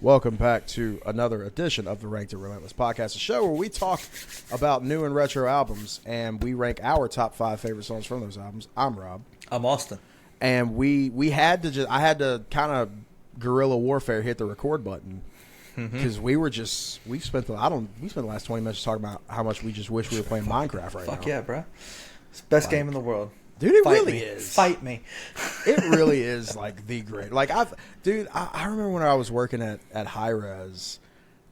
Welcome back to another edition of the Ranked and Relentless podcast, a show where we talk about new and retro albums, and we rank our top 5 favorite songs from those albums. I'm Rob. I'm Austin. And I had to kind of guerrilla warfare hit the record button because we spent the last 20 minutes talking about how much we just wish we were playing Minecraft right now. Fuck yeah, bro! It's the best game in the world. Dude, it Fight really me. is. Fight me. It really is like the great. Like I remember when I was working at High Res,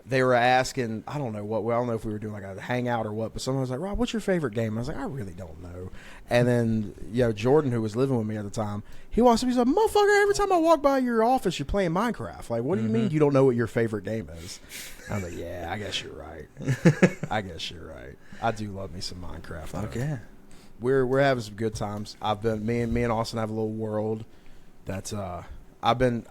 they were asking, I don't know if we were doing like a hangout or what, but someone was like, Rob, what's your favorite game? I was like, I really don't know. And then, Jordan, who was living with me at the time, he walks up, he's like, motherfucker, every time I walk by your office, you're playing Minecraft. Like, what do you mean you don't know what your favorite game is? I was like, yeah, I guess you're right. I do love me some Minecraft. Though. Okay. We're having some good times. Me and Austin have a little world that's I've been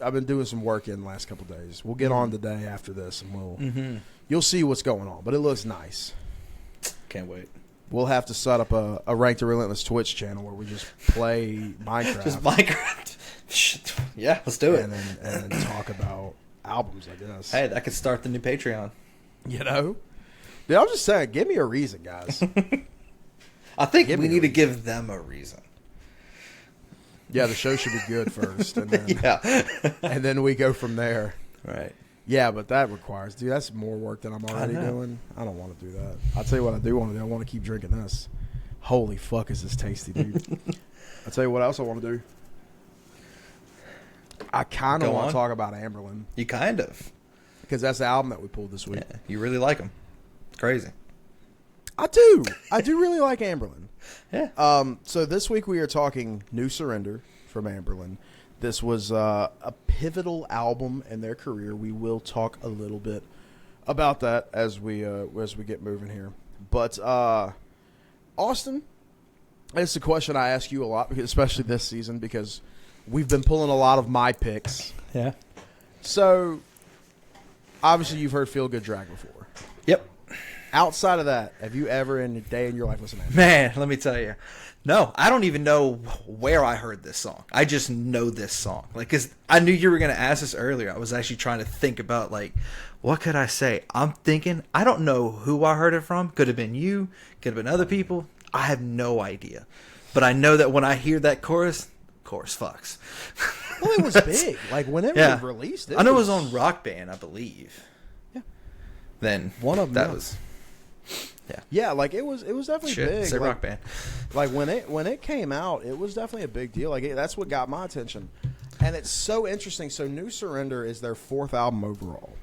doing some work in the last couple of days. We'll get on today after this, and you'll see what's going on. But it looks nice. Can't wait. We'll have to set up a Ranked and Relentless Twitch channel where we just play Minecraft. Just Minecraft. Yeah, let's do it. And then talk about albums, I guess. Hey, that could start the new Patreon. You know? Dude, I'm just saying, give me a reason, guys. I think we need to give them a reason. Yeah, the show should be good first, and then Yeah. and then we go from there. Right. Yeah, but that requires, dude, that's more work than I'm already doing. I don't want to do that. I'll tell you what I do want to do. I want to keep drinking this. Holy fuck, is this tasty, dude. I'll tell you what else I want to do. I kind of want to talk about Anberlin. You kind of. Because that's the album that we pulled this week. Yeah, you really like them. It's crazy. I do. I do really like Anberlin. Yeah. So this week we are talking New Surrender from Anberlin. This was a pivotal album in their career. We will talk a little bit about that as we get moving here. But Austin, it's a question I ask you a lot, especially this season, because we've been pulling a lot of my picks. Yeah. So obviously you've heard Feel Good Drag before. Yep. Outside of that, have you ever in a day in your life listened to Anberlin? Man, let me tell you. No, I don't even know where I heard this song. I just know this song. Like, because I knew you were going to ask this earlier. I was actually trying to think about, like, what could I say? I'm thinking, I don't know who I heard it from. Could have been you. Could have been other people. I have no idea. But I know that when I hear that chorus fucks. Well, it was big. Like, whenever it was released. I know it was on Rock Band, I believe. Yeah. Then one of them. That was... Yeah, like it was definitely big. Say like, Rock Band. Like when it came out, it was definitely a big deal. Like that's what got my attention, and it's so interesting. So New Surrender is their 4th album overall.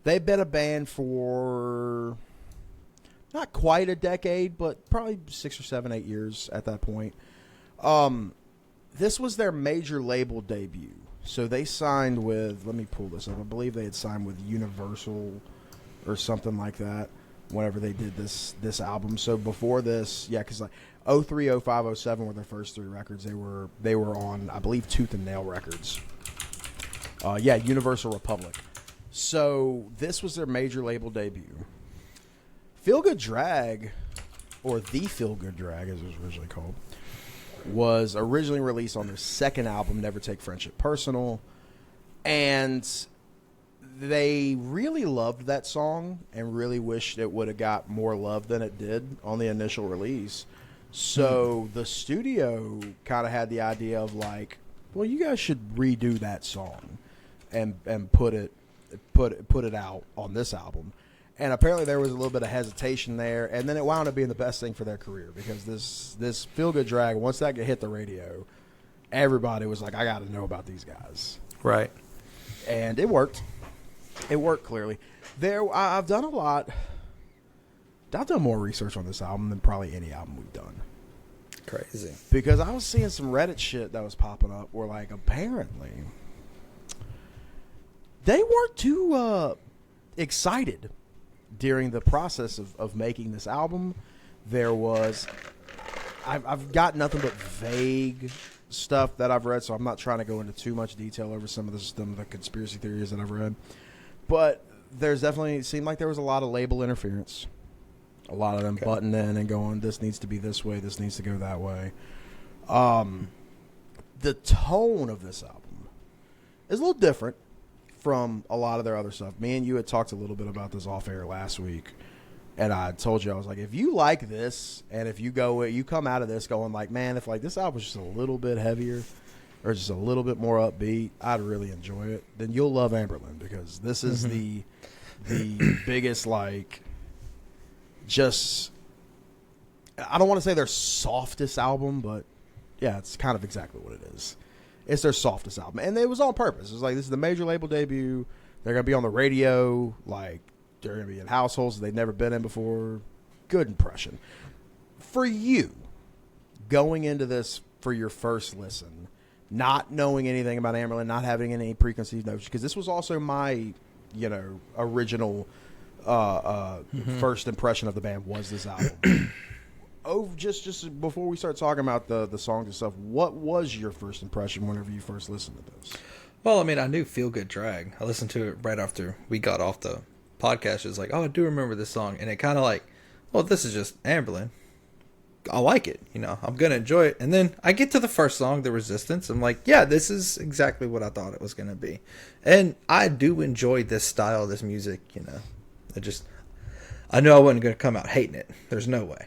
They've been a band for not quite a decade, but probably 6 or 7, 8 years at that point. This was their major label debut. So they signed with, let me pull this up. I believe they had signed with Universal or something like that. Whenever they did this album. So before this, because like 03, 05, 07 were their first 3 records. They were on, I believe, Tooth and Nail Records. Universal Republic. So this was their major label debut. Feel Good Drag, or The Feel Good Drag as it was originally called, was originally released on their 2nd album, Never Take Friendship Personal. And they really loved that song and really wished it would have got more love than it did on the initial release. So the studio kind of had the idea of like, well, you guys should redo that song and put it out on this album. And apparently there was a little bit of hesitation there, and then it wound up being the best thing for their career because this Feel Good Drag, once that hit the radio, everybody was like, I got to know about these guys. Right. And it worked. It worked clearly. I've done a lot. I've done more research on this album than probably any album we've done. Crazy. Because I was seeing some Reddit shit that was popping up where, like, apparently they weren't too excited during the process of making this album. There was... I've got nothing but vague stuff that I've read, so I'm not trying to go into too much detail over some of the conspiracy theories that I've read. But there's definitely seemed like there was a lot of label interference. A lot of them butting in and going, this needs to be this way, this needs to go that way. The tone of this album is a little different from a lot of their other stuff. Me and you had talked a little bit about this off air last week, and I told you, I was like, if you like this, and if you come out of this going like, man, if like this album's just a little bit heavier or just a little bit more upbeat, I'd really enjoy it. Then you'll love Anberlin, because this is the biggest, like, just, I don't want to say their softest album, but yeah, it's kind of exactly what it is. It's their softest album, and it was on purpose. It's like, this is the major label debut. They're gonna be on the radio, like they're gonna be in households they've never been in before. Good impression for you going into this for your first listen, not knowing anything about Anberlin, not having any preconceived notions, because this was also my, original first impression of the band was this album. Just before we start talking about the songs and stuff, what was your first impression whenever you first listened to this? Well, I mean, I knew Feel Good Drag. I listened to it right after we got off the podcast. It was like, oh, I do remember this song. And it kind of like, well, this is just Anberlin. I like it. I'm going to enjoy it. And then I get to the first song, The Resistance. I'm like, yeah, this is exactly what I thought it was going to be. And I do enjoy this style, this music, I knew I wasn't going to come out hating it. There's no way.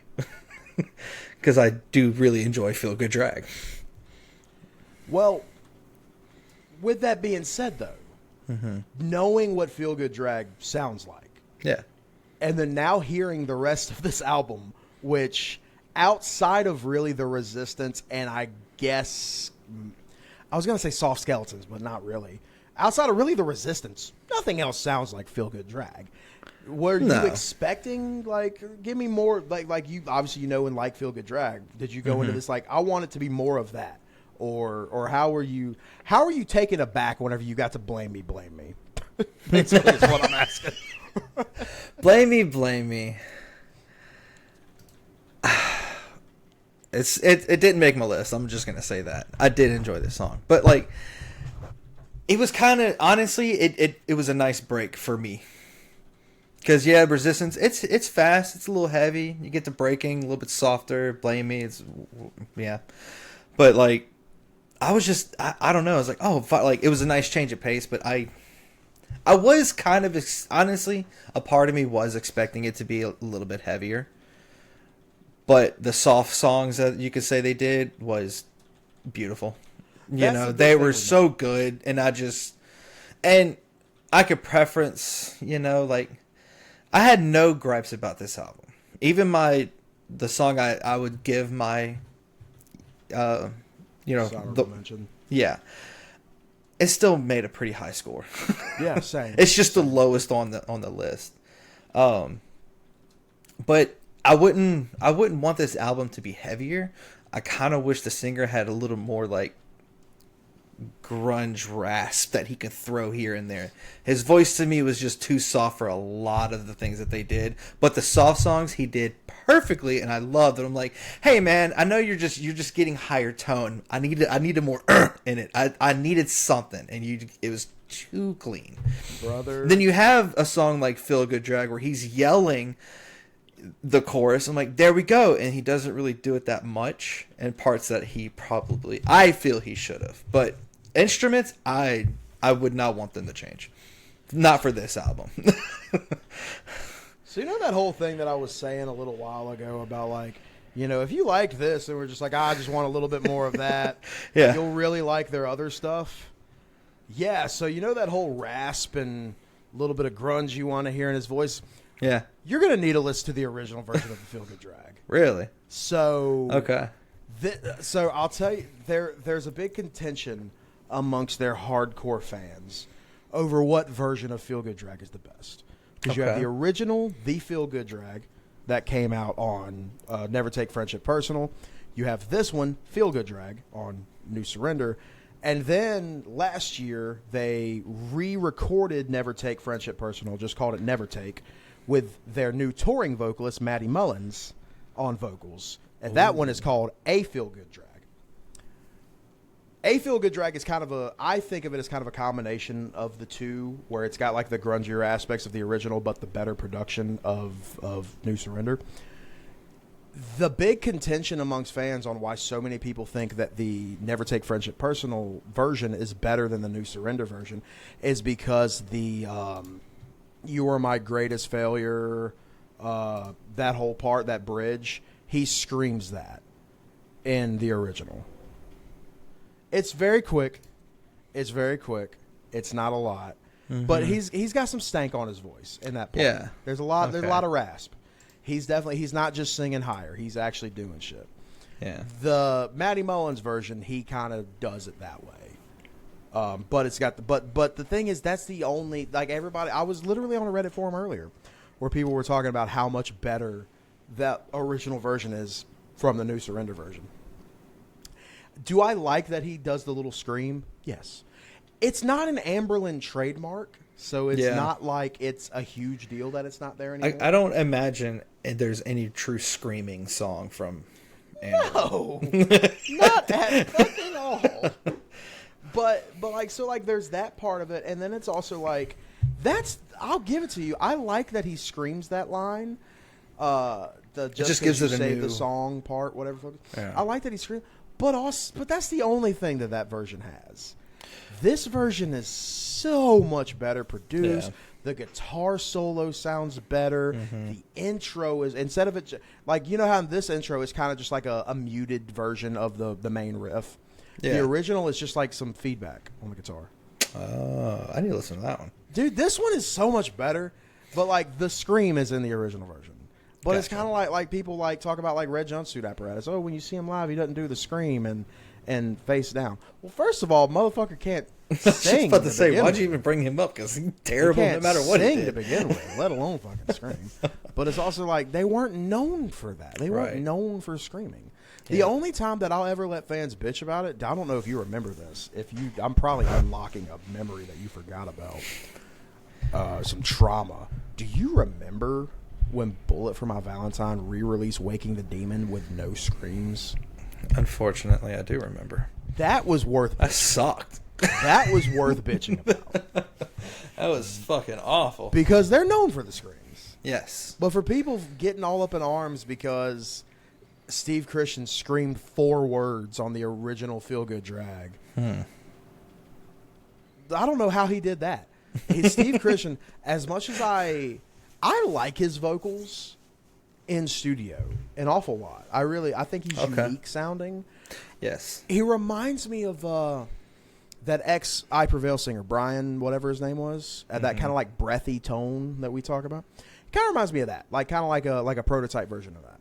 Because I do really enjoy Feel Good Drag. Well, with that being said, though, knowing what Feel Good Drag sounds like, yeah, and then now hearing the rest of this album, which outside of really The Resistance, and I guess I was going to say Soft Skeletons, but not really. Outside of really The Resistance, nothing else sounds like Feel Good Drag. Were you expecting, like, give me more, like you obviously and like Feel Good Drag. Did you go into this like, I want it to be more of that, or how were you taken aback whenever you got to Blame Me? Basically, is what I'm asking. Blame Me. It didn't make my list. I'm just gonna say that I did enjoy this song, but like, it was kind of, honestly, it was a nice break for me. Because, yeah, Resistance, it's fast. It's a little heavy. You get to breaking, a little bit softer. Blame Me. Yeah. But, like, I was just, I don't know. I was like, oh, like, it was a nice change of pace. But I was kind of, honestly, a part of me was expecting it to be a little bit heavier. But the soft songs that you could say they did was beautiful. They were so good. And I could preference, like, I had no gripes about this album. Even the song I would give my, mention. Yeah, it still made a pretty high score. Yeah, same. It's just the lowest on the list. But I wouldn't want this album to be heavier. I kind of wish the singer had a little more like grunge rasp that he could throw here and there. His voice to me was just too soft for a lot of the things that they did, but the soft songs he did perfectly, and I loved it. I'm like, hey man, I know you're just getting higher tone. I needed more in it. I needed something, and it was too clean, brother. Then you have a song like Feel Good Drag where he's yelling the chorus. I'm like, there we go, and he doesn't really do it that much, and parts that I feel he should have. But instruments, I would not want them to change, not for this album. So that whole thing that I was saying a little while ago about like, if you liked this and we're just like, I just want a little bit more of that, yeah, you'll really like their other stuff. Yeah, so that whole rasp and a little bit of grunge you want to hear in his voice. Yeah. You're going to need to listen to the original version of the Feel Good Drag. Really? So okay. So I'll tell you, there's a big contention amongst their hardcore fans over what version of Feel Good Drag is the best. Because you have the original, the Feel Good Drag, that came out on Never Take Friendship Personal. You have this one, Feel Good Drag, on New Surrender. And then last year, they re-recorded Never Take Friendship Personal, just called it Never Take, with their new touring vocalist, Maddie Mullins, on vocals. And that one is called A Feel Good Drag. A Feel Good Drag is I think of it as kind of a combination of the two, where it's got like the grungier aspects of the original, but the better production of New Surrender. The big contention amongst fans on why so many people think that the Never Take Friendship Personal version is better than the New Surrender version is because the You Are My Greatest Failure, that whole part, that bridge, he screams that in the original. It's very quick. It's not a lot. Mm-hmm. But he's got some stank on his voice in that part. Yeah. There's a lot of rasp. He's not just singing higher. He's actually doing shit. Yeah. The Matty Mullins version, he kind of does it that way. But it's got but the thing is, that's the only, like, everybody, I was literally on a Reddit forum earlier where people were talking about how much better that original version is from the New Surrender version. Do I like that he does the little scream? Yes. It's not an Anberlin trademark, so it's not like it's a huge deal that it's not there anymore. I don't imagine there's any true screaming song from Anberlin. No, not at fucking all. But like, so like there's that part of it, and then it's also like, I'll give it to you. I like that he screams that line. It just gives it a save new the song part, whatever. Yeah. I like that he screams, but that's the only thing that version has. This version is so much better produced. Yeah. The guitar solo sounds better. Mm-hmm. The intro is, instead of it, like, you know how in this intro is kind of just like a muted version of the main riff. Yeah. The original is just like some feedback on the guitar. Oh, I need to listen to that one. Dude, this one is so much better, but like the scream is in the original version. But gotcha. It's kind of like people like talk about like Red Jumpsuit Apparatus. Oh, when you see him live, he doesn't do the scream and face down. Well, first of all, motherfucker can't sing. I was about to say, why'd you even bring him up? Because he's terrible no matter what he did. He can't sing to begin with, let alone fucking scream. But it's also like they weren't known for that. They weren't known for screaming. Yeah. The only time that I'll ever let fans bitch about it, I don't know if you remember this. I'm probably unlocking a memory that you forgot about. Some trauma. Do you remember when Bullet for My Valentine re-released Waking the Demon with no screams? Unfortunately, I do remember. That was worth bitching. That sucked. That was worth bitching about. That was fucking awful. Because they're known for the screams. Yes. But for people getting all up in arms because Steve Christian screamed 4 words on the original Feel Good Drag. I don't know how he did that. Steve Christian, as much as I like his vocals in studio an awful lot. I think he's unique sounding. Yes. He reminds me of that ex I Prevail singer, Brian, whatever his name was, that kind of like breathy tone that we talk about. It kind of reminds me of that, like kind of like a prototype version of that.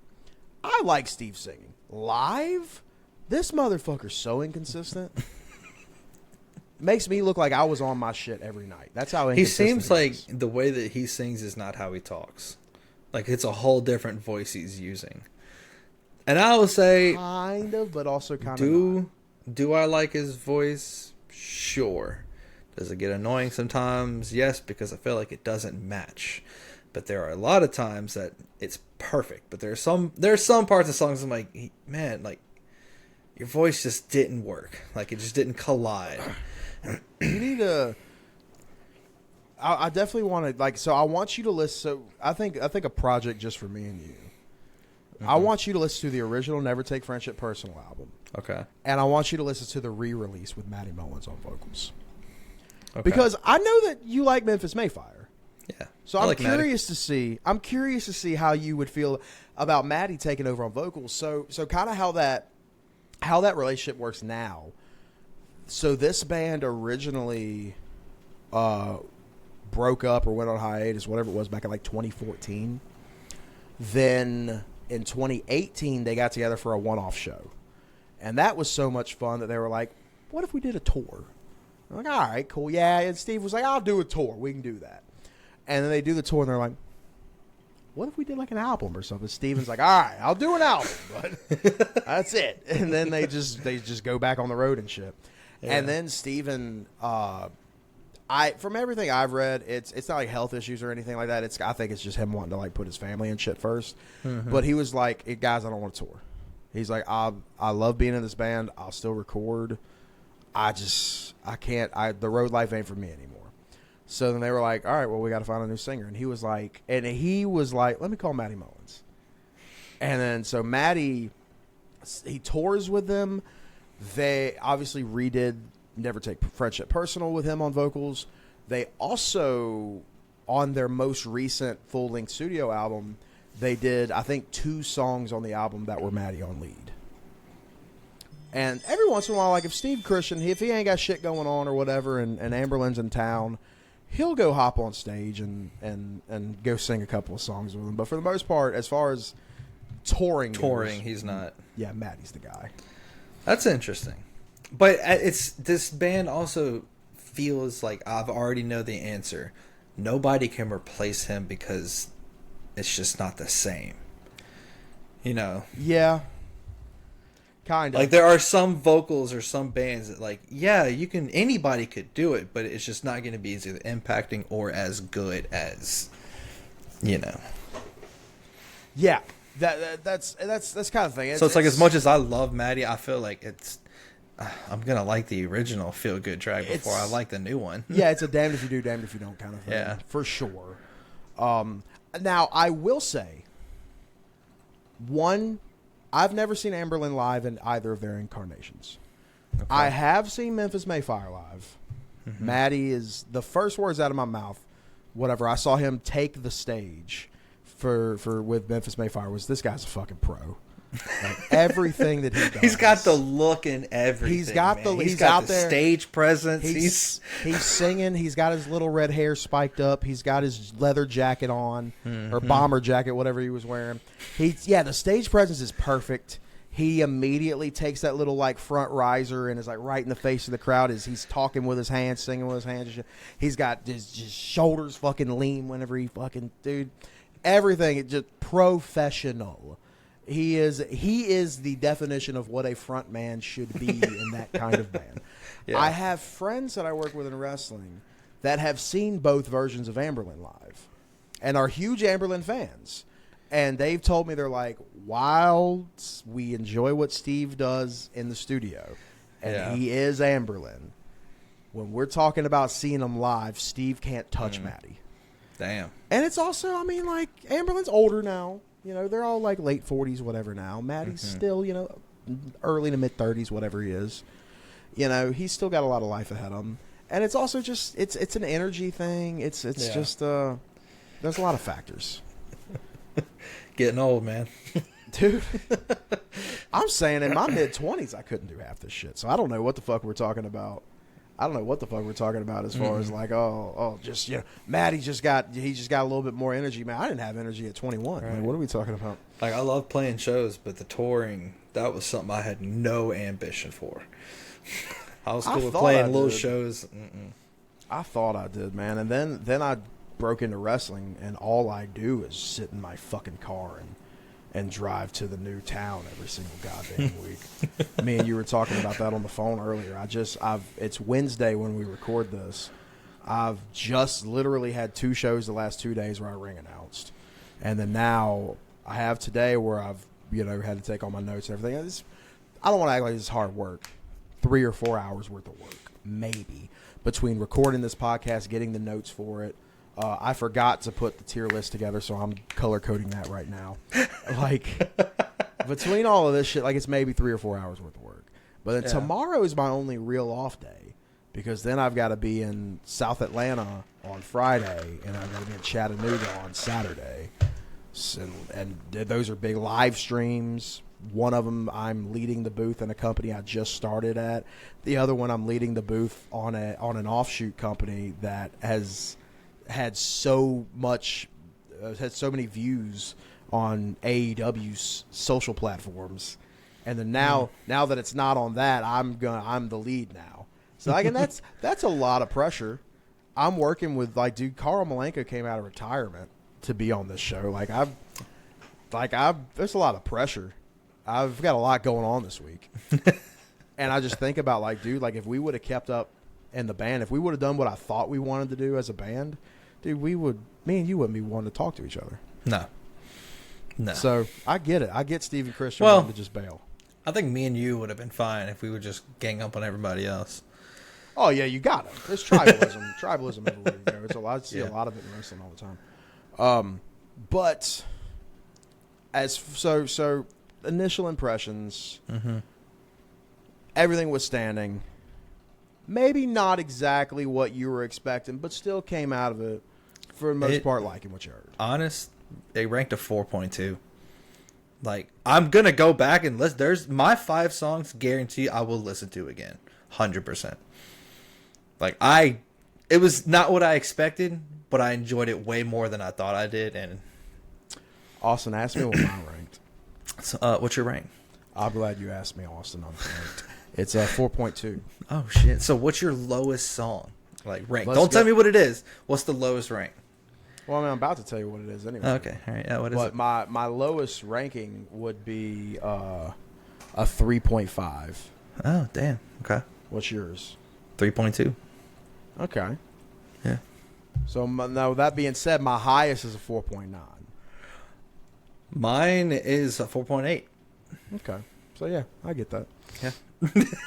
I like Steve singing. Live, this motherfucker's so inconsistent. Makes me look like I was on my shit every night. That's how inconsistent he seems like the way that he sings is not how he talks. Like, it's a whole different voice he's using. And I will say, kind of, but also kind of do I like his voice? Sure. Does it get annoying sometimes? Yes, because I feel like it doesn't match. But there are a lot of times that it's perfect. But there's some parts of songs I'm like, man, like, your voice just didn't work. Like, it just didn't collide. You need to. I definitely want to, like, so I want you to listen. So I think a project just for me and you. Mm-hmm. I want you to listen to the original Never Take Friendship Personal album. Okay. And I want you to listen to the re-release with Matty Mullins on vocals. Okay. Because I know that you like Memphis Mayfire. Yeah. So I'm curious to see. I'm curious to see how you would feel about Matty taking over on vocals. So kind of how that relationship works now. So this band originally broke up or went on hiatus, whatever it was, back in like 2014. Then in 2018, they got together for a one-off show. And that was so much fun that they were like, what if we did a tour? I'm like, all right, cool. Yeah, and Steve was like, I'll do a tour. We can do that. And then they do the tour, and they're like, what if we did like an album or something? Steven's like, all right, I'll do an album, but that's it. And then they just go back on the road and shit. Yeah. And then Steven, from everything I've read, it's not like health issues or anything like that. I think it's just him wanting to like put his family and shit first. Mm-hmm. But he was like, hey, guys, I don't want to tour. He's like, I love being in this band. I'll still record. I can't. The road life ain't for me anymore. So then they were like, all right, well, we got to find a new singer. And he was like, let me call Matty Mullins. And then so Maddie, he tours with them. They obviously redid Never Take Friendship Personal with him on vocals. They also, on their most recent full-length studio album, they did, I think, 2 songs on the album that were Maddie on lead. And every once in a while, like if Steve Christian, if he ain't got shit going on or whatever, and Anberlin's in town, he'll go hop on stage and go sing a couple of songs with him. But for the most part, as far as touring goes, he's not. Yeah, Maddie's the guy. That's interesting. But this band also feels like I've already know the answer. Nobody can replace him because it's just not the same. You know? Yeah. Kind of. Like there are some vocals or some bands that like, yeah, anybody could do it, but it's just not going to be as impacting or as good as, you know. Yeah. That's kind of thing. So it's like as much as I love Maddie, I feel like I'm gonna like the original Feel Good Drag before I like the new one. Yeah, it's a damned if you do, damned if you don't kind of thing. Yeah, for sure. Now I will say, I've never seen Anberlin live in either of their incarnations. Okay. I have seen Memphis Mayfire live. Mm-hmm. Maddie is the first words out of my mouth. Whatever I saw him take the stage for with Memphis Mayfire was, this guy's a fucking pro. Like everything that he does. He's got the look and everything. He's got man. He's got out the there. Stage presence. He's singing. He's got his little red hair spiked up. He's got his leather jacket on, or bomber jacket, whatever he was wearing. The stage presence is perfect. He immediately takes that little like front riser and is like right in the face of the crowd as he's talking with his hands, singing with his hands. He's got his shoulders fucking lean whenever he fucking everything. It's just professional. He is the definition of what a front man should be in that kind of band. Yeah. I have friends that I work with in wrestling that have seen both versions of Anberlin live and are huge Anberlin fans. And they've told me, they're like, while we enjoy what Steve does in the studio, and he is Anberlin, when we're talking about seeing him live, Steve can't touch Maddie. Damn. And it's also, I mean, like, Anberlin's older now. You know, they're all like late 40s, whatever now. Maddie's still, early to mid 30s, whatever he is. You know, he's still got a lot of life ahead of him. And it's also just, it's an energy thing. It's just, there's a lot of factors. Getting old, man. Dude, I'm saying in my mid 20s, I couldn't do half this shit. So I don't know what the fuck we're talking about. As far as like, Maddie just got a little bit more energy. Man, I didn't have energy at 21. Right. Like, what are we talking about? Like, I love playing shows, but the touring, that was something I had no ambition for. I was cool with playing little shows. I thought I did, man. And then I broke into wrestling, and all I do is sit in my fucking car and drive to the new town every single goddamn week. Me and you were talking about that on the phone earlier. It's Wednesday when we record this. I've just literally had 2 shows the last 2 days where I ring announced. And then now I have today where I've, had to take all my notes and everything. I don't want to act like it's hard work. 3 or 4 hours worth of work, maybe, between recording this podcast, getting the notes for it. I forgot to put the tier list together, so I'm color coding that right now. Like, between all of this shit, like, it's maybe 3 or 4 hours worth of work. But then tomorrow is my only real off day, because then I've got to be in South Atlanta on Friday, and I've got to be in Chattanooga on Saturday. And those are big live streams. One of them, I'm leading the booth in a company I just started at. The other one, I'm leading the booth on an offshoot company that has had so many views on AEW's social platforms, and then now that it's not on that, I'm the lead now. So like, and that's a lot of pressure. I'm working with, like, dude, Carl Malenko came out of retirement to be on this show. There's a lot of pressure. I've got a lot going on this week, and I just think about, like, dude, like, if we would have kept up in the band, if we would have done what I thought we wanted to do as a band, dude, me and you wouldn't be wanting to talk to each other. No. So I get it. I get Steve and Christian wanting to just bail. I think me and you would have been fine if we would just gang up on everybody else. Oh yeah, you got it. There's tribalism. Tribalism everywhere you go. I see a lot of it in wrestling all the time. But So initial impressions, everything was standing. Maybe not exactly what you were expecting, but still came out of it for the most part liking what you heard. Honest, it ranked a 4.2. Like, I'm gonna go back and listen. There's my 5 songs. Guarantee I will listen to again, 100%. Like, it was not what I expected, but I enjoyed it way more than I thought I did. And Austin, asked me what mine ranked. So, what's your rank? I'm glad you asked me, Austin. I'm ranked. It's 4.2. Oh shit! So what's your lowest song? Like rank? Let's Tell me what it is. What's the lowest rank? Well, I mean, I'm about to tell you what it is anyway. Okay, all right. What is it? But my lowest ranking would be a 3.5. Oh damn. Okay. What's yours? 3.2. Okay. Yeah. So now that being said, my highest is a 4.9. Mine is a 4.8. Okay. So yeah, I get that. Yeah.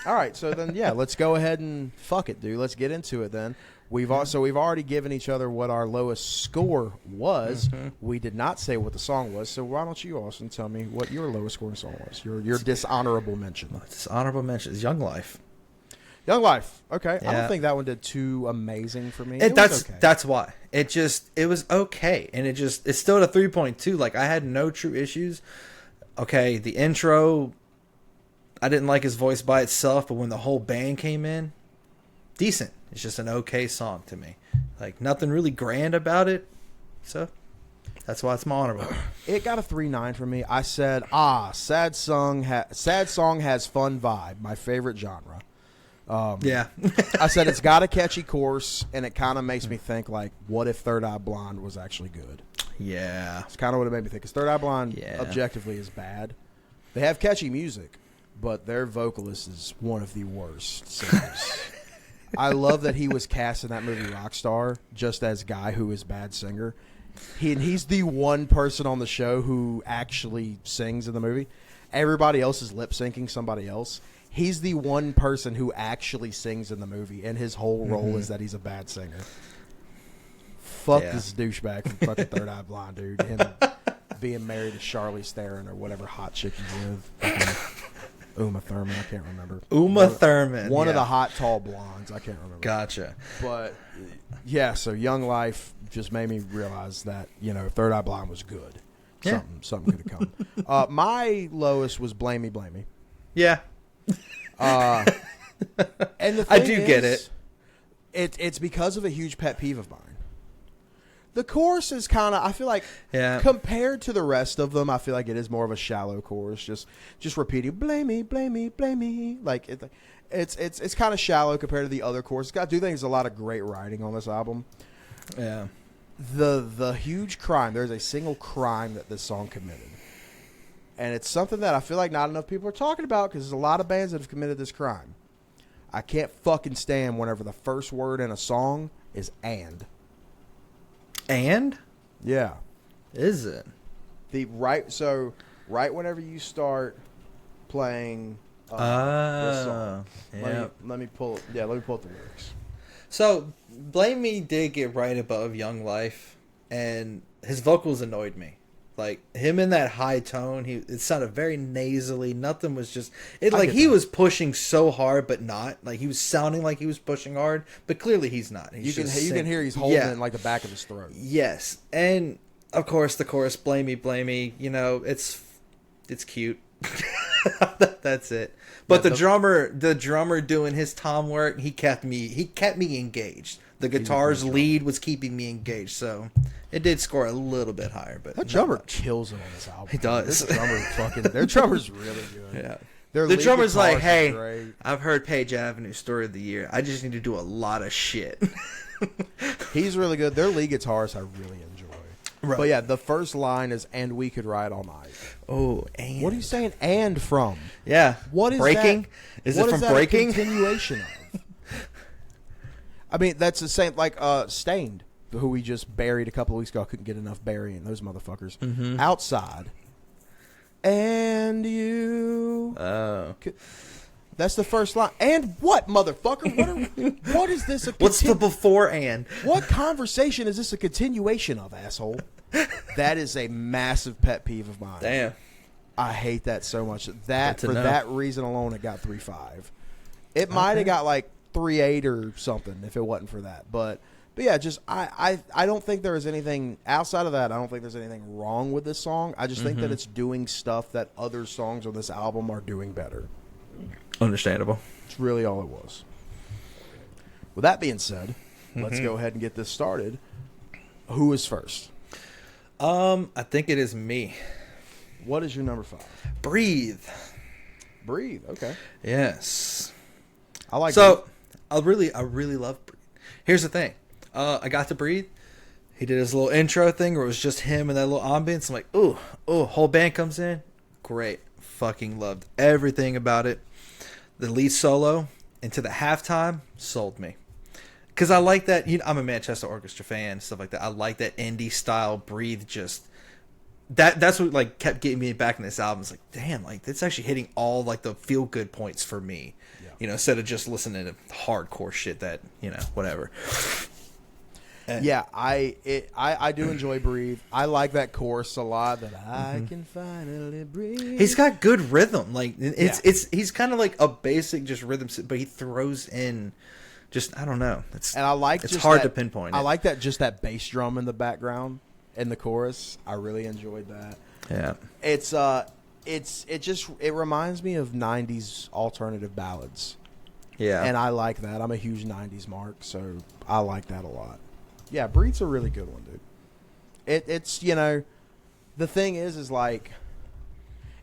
All right. So then, yeah, let's go ahead and fuck it, dude. Let's get into it then. We've already given each other what our lowest score was. We did not say what the song was. So why don't you, Austin, tell me what your lowest scoring song was? Your dishonorable mention. Dishonorable mention is Young Life. Young Life. Okay. Yeah. I don't think that one did too amazing for me. That's why. It was okay. And it's still at a 3.2. Like, I had no true issues. Okay, the intro, I didn't like his voice by itself, but when the whole band came in, decent. It's just an okay song to me. Like, nothing really grand about it. So that's why it's my honorable. It got a 3.9 for me. I said, sad song has fun vibe. My favorite genre. Yeah. I said it's got a catchy chorus, and it kind of makes me think, like, what if Third Eye Blind was actually good? Yeah. It's kind of what it made me think. Because Third Eye Blind, objectively, is bad. They have catchy music, but their vocalist is one of the worst singers. I love that he was cast in that movie Rockstar just as guy who is bad singer. He's the one person on the show who actually sings in the movie. Everybody else is lip syncing somebody else. He's the one person who actually sings in the movie, and his whole role is that he's a bad singer. Fuck this douchebag from fucking Third Eye Blind, dude. Him being married to Charlize Theron or whatever hot chick he's with. Uma Thurman, I can't remember. Thurman. One of the hot, tall blondes. I can't remember. Gotcha. But, yeah, so Young Life just made me realize that, Third Eye Blind was good. Yeah. Something could have come. My lowest was Blame Me, Blame Me. Yeah. And the thing I do get it. It's because of a huge pet peeve of mine. The chorus is kind of, I feel like, compared to the rest of them, I feel like it is more of a shallow chorus, just repeating blame me, blame me, blame me. Like it's kind of shallow compared to the other choruses. I do think there's a lot of great writing on this album. Yeah. The huge crime. There's a single crime that this song committed, and it's something that I feel like not enough people are talking about because there's a lot of bands that have committed this crime. I can't fucking stand whenever the first word in a song is and. And? Yeah. Is it? Right whenever you start playing this song. Yeah. Let me pull up the lyrics. So, Blame Me did get right above Young Life, and his vocals annoyed me. Like, him in that high tone, it sounded very nasally. Nothing was just... he was pushing so hard, but not. Like, he was sounding like he was pushing hard, but clearly he's not. You can hear he's holding it in, like, the back of his throat. Yes. And, of course, the chorus, Blame Me, Blame Me, it's cute. That's it. But the drummer doing his tom work, he kept me engaged. The guitar's lead was keeping me engaged, so it did score a little bit higher. But that drummer kills it on this album. He does. Their drummer's really good. Yeah. The drummer's like, hey, I've heard Page Avenue Story of the Year. I just need to do a lot of shit. He's really good. Their lead guitarist I really enjoy. Right. But yeah, the first line is, and we could ride all night. Oh, and. What are you saying and from? Yeah. What is Breaking? That? Is it from Breaking? A continuation of? I mean, that's the same, like Stained, who we just buried a couple of weeks ago. I couldn't get enough burying those motherfuckers. Mm-hmm. Outside. And you. Oh. That's the first line. And what, motherfucker? What is this? What's the before and? What conversation is this a continuation of, asshole? That is a massive pet peeve of mine. Damn. I hate that so much. That for that reason alone, it got 3.5. It might have got like 3.8 or something if it wasn't for that. But yeah, just I don't think there is anything outside of that. I don't think there's anything wrong with this song. I just think that it's doing stuff that other songs on this album are doing better. Understandable. It's really all it was. With that being said, let's go ahead and get this started. Who is first? I think it is me. What is your number 5? Breathe. Breathe. Okay. Yes. I like. So Breathe. I really love Breathe. Here's the thing. I got to Breathe. He did his little intro thing where it was just him and that little ambience. I'm like, ooh, whole band comes in. Great. Fucking loved everything about it. The lead solo into the halftime sold me. Because I like that. I'm a Manchester Orchestra fan, stuff like that. I like that indie style Breathe. Just that's what like kept getting me back in this album. It's like, damn, like it's actually hitting all like the feel good points for me. Yeah. Instead of just listening to hardcore shit that whatever. Yeah, I do enjoy Breathe. I like that chorus a lot. That I can finally breathe. He's got good rhythm. Like he's kind of like a basic just rhythm, but he throws in just I don't know. It's hard to pinpoint. I like that just that bass drum in the background in the chorus. I really enjoyed that. Yeah, it reminds me of 90s alternative ballads. Yeah, and I like that. I'm a huge 90s mark, so I like that a lot. Yeah, Breathe's a really good one, dude. It's the thing is like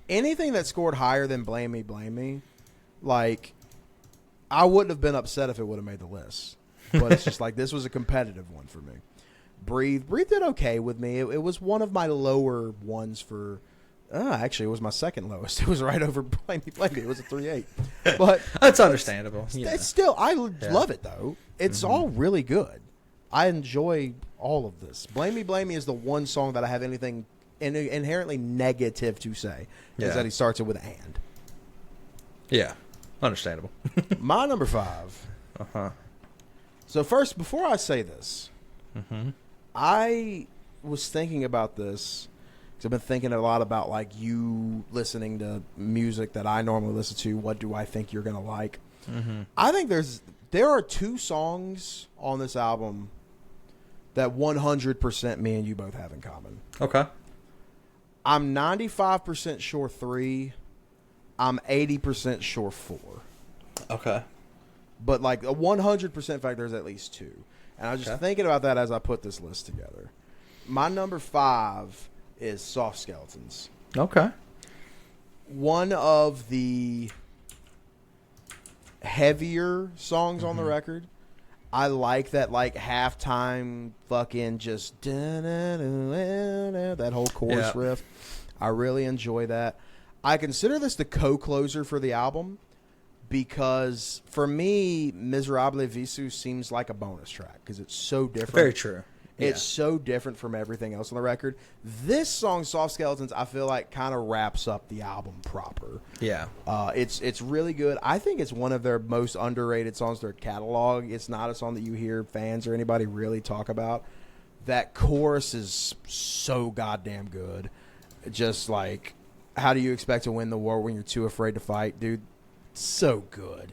anything that scored higher than Blame Me, like I wouldn't have been upset if it would have made the list. But it's just like this was a competitive one for me. Breathe did okay with me. It was one of my lower ones for. Actually, it was my second lowest. It was right over Blame Me. It was a 3.8. But that's understandable. It's still I love it though. It's all really good. I enjoy all of this. Blame Me is the one song that I have anything inherently negative to say. Is that he starts it with and. Yeah, understandable. My number 5. So first, before I say this, I was thinking about this because I've been thinking a lot about like you listening to music that I normally listen to. What do I think you're gonna like? I think there are 2 songs on this album that 100% me and you both have in common. Okay. I'm 95% sure 3. I'm 80% sure 4. Okay. But like a 100% fact, there's at least 2. And I was just thinking about that as I put this list together. My number 5 is Soft Skeletons. Okay. One of the heavier songs on the record. I like that like halftime fucking just that whole chorus riff. I really enjoy that. I consider this the co-closer for the album because for me, Miserable Visu seems like a bonus track because it's so different. Very true. It's so different from everything else on the record. This song, Soft Skeletons, I feel like kind of wraps up the album proper. Yeah. It's really good. I think it's one of their most underrated songs in their catalog. It's not a song that you hear fans or anybody really talk about. That chorus is so goddamn good. Just like, how do you expect to win the war when you're too afraid to fight? Dude, so good.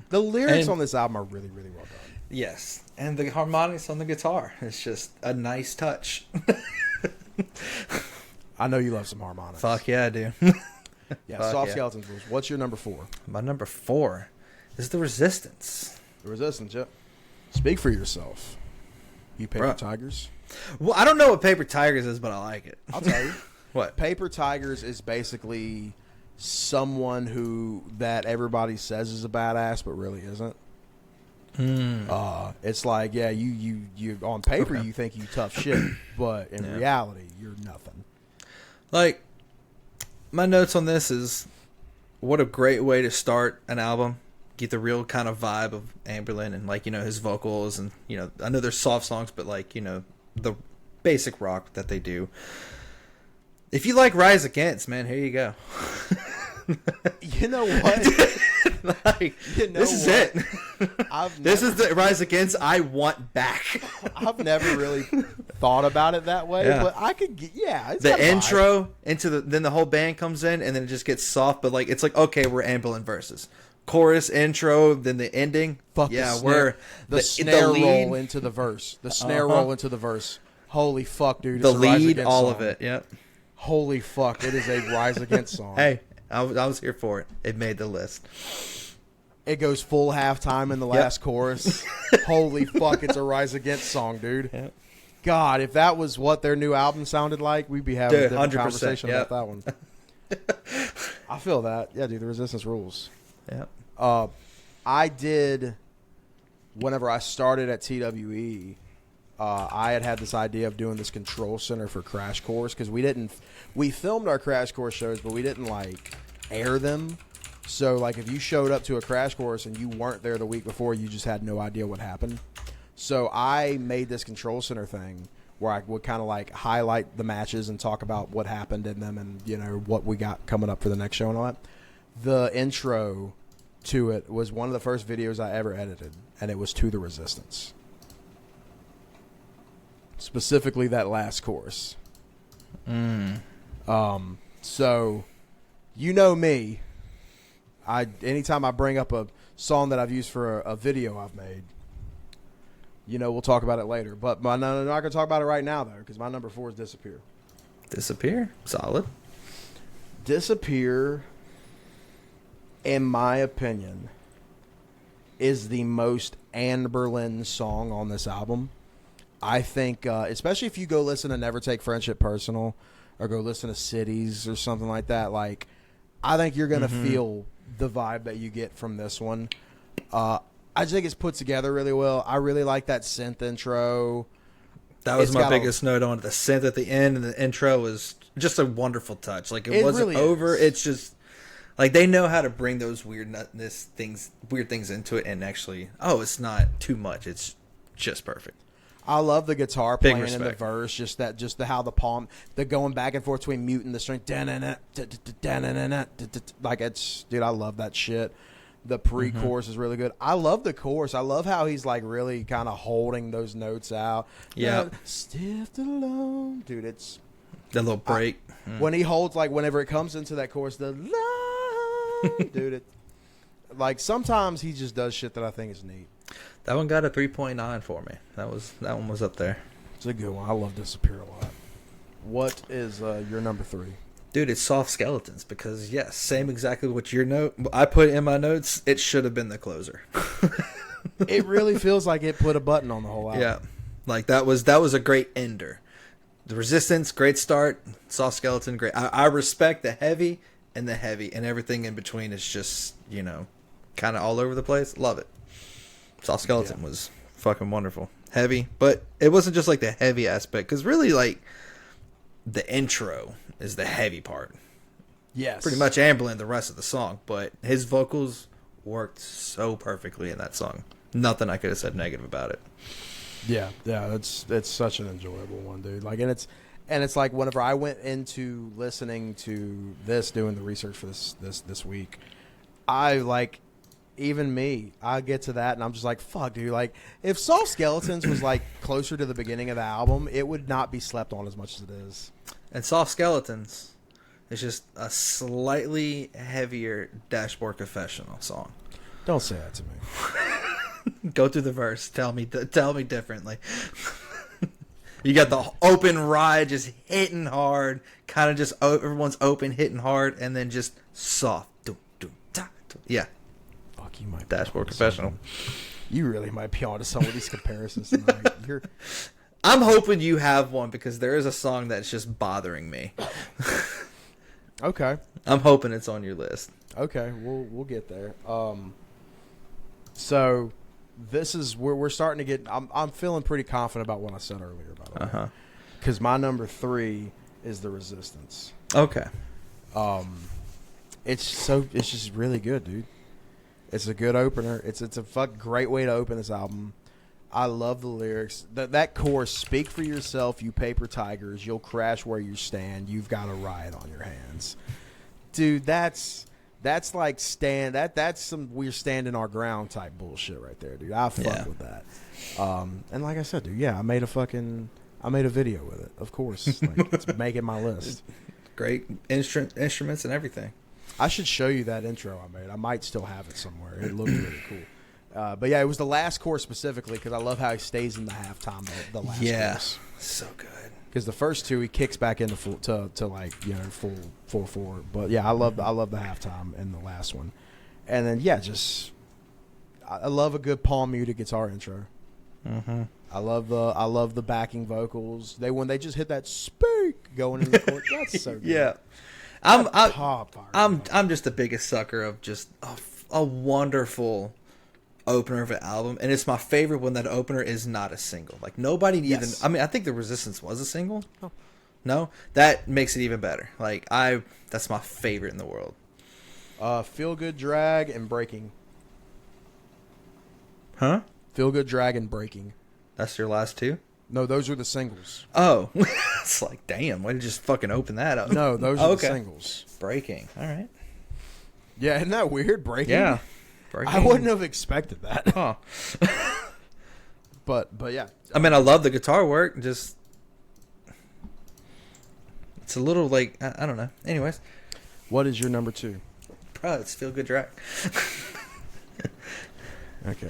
The lyrics on this album are really, really well done. Yes, and the harmonics on the guitar. It's just a nice touch. I know you love some harmonics. Fuck yeah, I do. Soft Skeletons rules. What's your number 4? My number 4 is The Resistance. The Resistance, yep. Speak for yourself. You Paper Tigers? Well, I don't know what Paper Tigers is, but I like it. I'll tell you. What? Paper Tigers is basically someone that everybody says is a badass, but really isn't. It's like, yeah, you on paper you think you tough shit, but in reality you're nothing. Like, my notes on this is what a great way to start an album. Get the real kind of vibe of Anberlin and like, his vocals and I know there's soft songs, but like, the basic rock that they do. If you like Rise Against, man, here you go. You know what? Like, You know this is what? it. This is the Rise Against I want back. I've never really thought about it that way, Yeah. but I could get, it's The got a vibe. intro into then the whole band comes in, and then it just gets soft, but like it's like, okay, we're Anberlin verses. Chorus, intro, then the ending. Fuck yeah, the snare, we're the snare lead, roll into the verse. The snare roll into the verse. Holy fuck, dude! It's the a Rise lead, Against all song. of it. Yep. Holy fuck! It is a Rise Against song. Hey, I was here for it. It made the list. It goes full halftime in the last chorus. Holy fuck! It's a Rise Against song, dude. Yep. God, if that was what their new album sounded like, we'd be having a different 100%, conversation yep. about that one. I feel that. Yeah, dude. The Resistance rules. Yep. I did, whenever I started at TWE, I had this idea of doing this control center for Crash Course because we filmed our Crash Course shows, but we didn't like air them. So like if you showed up to a Crash Course and you weren't there the week before, you just had no idea what happened. So I made this control center thing where I would kind of like highlight the matches and talk about what happened in them and, you know, what we got coming up for the next show and all that. The intro to it was one of the first videos I ever edited, and it was To the Resistance. Specifically that last chorus. So, you know me. Anytime I bring up a song that I've used for a video I've made, you know, we'll talk about it later. But I'm not going to talk about it right now, though, because my number 4 is Disappear. Disappear. Solid. Disappear, in my opinion, is the most Anberlin song on this album. I think, especially if you go listen to Never Take Friendship Personal or go listen to Cities or something like that, like, I think you're going to feel the vibe that you get from this one. I just think it's put together really well. I really like that synth intro. That was my biggest note on it. The synth at the end and the intro was just a wonderful touch. Like it wasn't really over. is. It's just like they know how to bring those weird things into it, and actually, it's not too much. It's just perfect. I love the guitar Big playing in the respect. verse, just how the palm, the going back and forth between mute and the string, like it's, dude, I love that shit. The pre-chorus is really good. I love the chorus. I love how he's like really kind of holding those notes out. Yeah, stiff alone, dude. It's that little break when he holds, like whenever it comes into that chorus, the love, dude. It like sometimes he just does shit that I think is neat. That one got a 3.9 for me. That one was up there. It's a good one. I love Disappear a lot. What is your number 3? Dude, it's Soft Skeletons because, yes, same exactly what your note I put in my notes. It should have been the closer. It really feels like it put a button on the whole album. Yeah, like that was a great ender. The Resistance, great start. Soft Skeleton, great. I respect the heavy, and everything in between is just, you know, kind of all over the place. Love it. Soft Skeleton was fucking wonderful. Heavy, but it wasn't just like the heavy aspect, because really, like, the intro is the heavy part. Yes. Pretty much Anberlin the rest of the song, but his vocals worked so perfectly in that song. Nothing I could have said negative about it. Yeah, it's such an enjoyable one, dude. Like, and it's like whenever I went into listening to this, doing the research for this week, I like, even me, I get to that and I'm just like, fuck, dude. Like, if Soft Skeletons was like closer to the beginning of the album, it would not be slept on as much as it is. And Soft Skeletons is just a slightly heavier Dashboard Confessional song. Don't say that to me. Go through the verse. Tell me differently. You got the open ride just hitting hard, kind of just everyone's open hitting hard, and then just soft. Yeah. Fuck, you might. Dashboard Confessional. You really might be onto some of these comparisons tonight. I'm hoping you have one because there is a song that's just bothering me. Okay. I'm hoping it's on your list. Okay, we'll get there. So this is where we're starting to get. I'm feeling pretty confident about what I said earlier, by the way. Because my number 3 is The Resistance. Okay. It's just really good, dude. It's a good opener. It's a great way to open this album. I love the lyrics. That chorus, speak for yourself, you paper tigers. You'll crash where you stand. You've got a riot on your hands. Dude, that's That's like that's some we're standing our ground type bullshit right there, dude. I fuck with that. And like I said, dude, yeah, I made a video with it. Of course, like it's making my list. Great instruments and everything. I should show you that intro I made. I might still have it somewhere. It looked really cool. But yeah, it was the last chorus specifically because I love how he stays in the halftime. The last chorus, so good. Because the first two he kicks back into full to like full forward. But yeah, I love the halftime and the last one, and then just I love a good palm muted guitar intro. Mm-hmm. I love the backing vocals. When they just hit that speak going into the chorus. That's so good. Yeah, I'm just the biggest sucker of just a wonderful opener of an album, and it's my favorite when that opener is not a single. Like nobody even. I mean, I think the Resistance was a single. Oh. No, that makes it even better. Like that's my favorite in the world. Feel Good Drag and Breaking. Huh? Feel Good Drag and Breaking. That's your last two? No, those are the singles. Oh, it's like damn. Why did you just fucking open that up? No, those are the singles. Breaking. All right. Yeah, isn't that weird? Breaking. Yeah. Breaking. I wouldn't have expected that. Huh. but yeah. I mean, I love the guitar work. Just it's a little like I don't know. Anyways, what is your number 2? Bro, it's Feel Good Drag. Okay.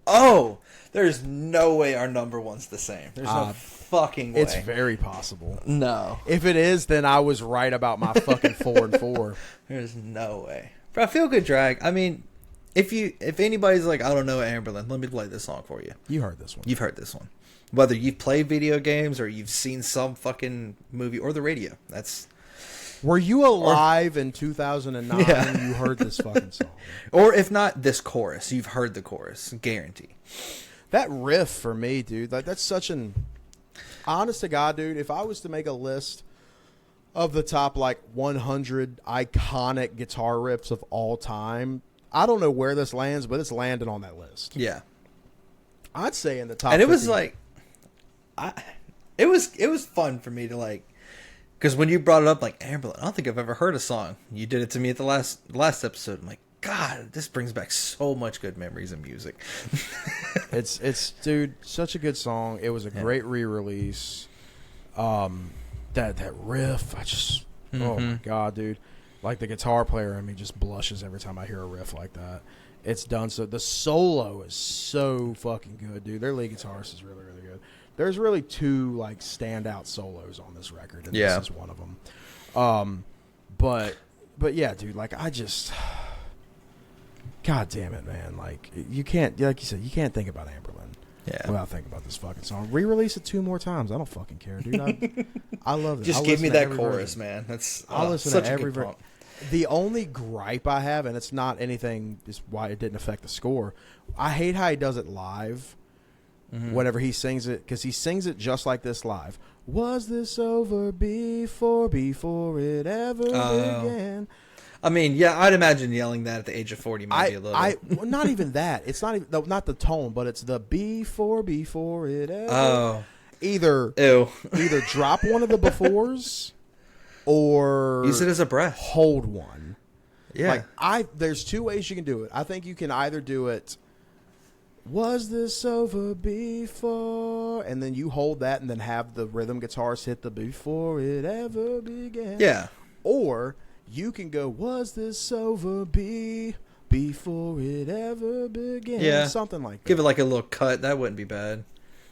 Oh, there's no way our number one's the same. There's no fucking way. It's very possible. No. If it is, then I was right about my fucking 4 and 4. There's no way. Bro, Feel Good Drag. I mean, if anybody's like, I don't know Anberlin, let me play this song for you. You heard this one. You've heard this one. Whether you've played video games or you've seen some fucking movie or the radio. Were you alive in 2009 when you heard this fucking song? Or if not, this chorus. You've heard the chorus. Guarantee. That riff for me, dude, like that's such an... Honest to God, dude, if I was to make a list of the top, like, 100 iconic guitar riffs of all time, I don't know where this lands, but it's landing on that list. Yeah. I'd say in the top And it 50. was like... It was fun for me to, like... Because when you brought it up, like, Anberlin, I don't think I've ever heard a song. You did it to me at the last episode. I'm like, God, this brings back so much good memories of music. It's dude, such a good song. It was a great re-release. That riff, oh my God, dude. Like the guitar player in me just blushes every time I hear a riff like that. It's done so. The solo is so fucking good, dude. Their lead guitarist is really, really good. There's really 2 like standout solos on this record, and this is one of them. But yeah, dude, like God damn it, man! Like you can't, like you said, you can't think about Anberlin without thinking about this fucking song. Re-release it 2 more times. I don't fucking care, dude. I love it. Just give me that chorus, man. I'll listen to every version. The only gripe I have, and it's not anything, is why it didn't affect the score. I hate how he does it live. Whenever he sings it, because he sings it just like this live. Was this over before it ever began? I mean, yeah, I'd imagine yelling that at the age of 40 might be a little. Well, not even that. It's not even not the tone, but it's the before it ever. Oh, either drop one of the befores, or use it as a breath. Hold one. Yeah. Like there's 2 ways you can do it. I think you can either do it. Was this over before? And then you hold that and then have the rhythm guitarist hit the before it ever began. Yeah. Or you can go, was this over before it ever began? Yeah. Something like that. Give it like a little cut. That wouldn't be bad.